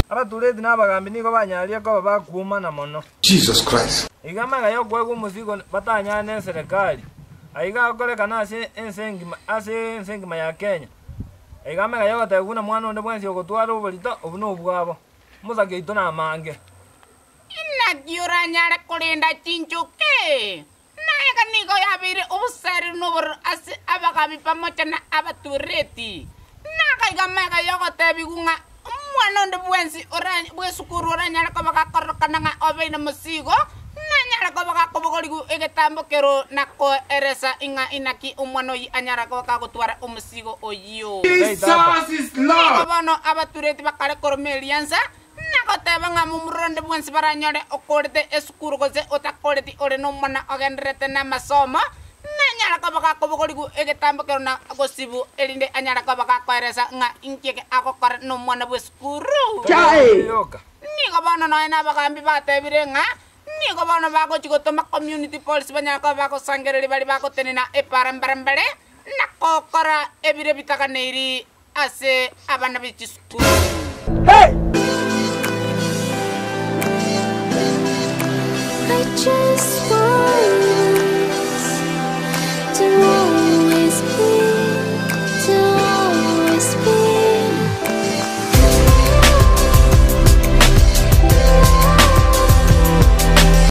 Abatureti n'abagambi niko banyalia ko bakuumana mono. Jesus Christ. Igamaga yo kwego musigo batanyana serikali. Aiga akolekana ase ensengima ya Kenya. Igamaga yo gateguna mwana onde bwensi ogotwara obolito obuno obwabo. Musake ito na mange. Inagiura nyara kulinda chinchuke. Naega niko yabiri ubusari nubur ase abagambi pamoja na abatureti. Naga igamaga yo gatebigunga mwana onde bwensi oranye bwesukuru oranyara ko bagakorokana nga obeina musigo. Nanyara ko bagakobogoligu egetambo kero nako eresa inga inaki umwana oyi anyara ko bakagotwara umusigo oyo. Jesus is Lord. Abano abatureti bakale koromeliansa nakoteba nga mumuronde bwensi baranyore okorete esukuru goze otakoreti ore no mwana ogendrete na masomo. Nanyara ko bagakobogoligu egetambo kero na gosibu elinde anyara ko bagakoresa nga inkeke akokore no mwana bwesukuru. Chai. Niko bano no ena bagambi batebire nga niko bano bako chigotoma community police banyako bako sangereri bali bako tenena eparambarambale nakokora ebire bitaka neiri ase abana b'ikisukuru. Hey! I just want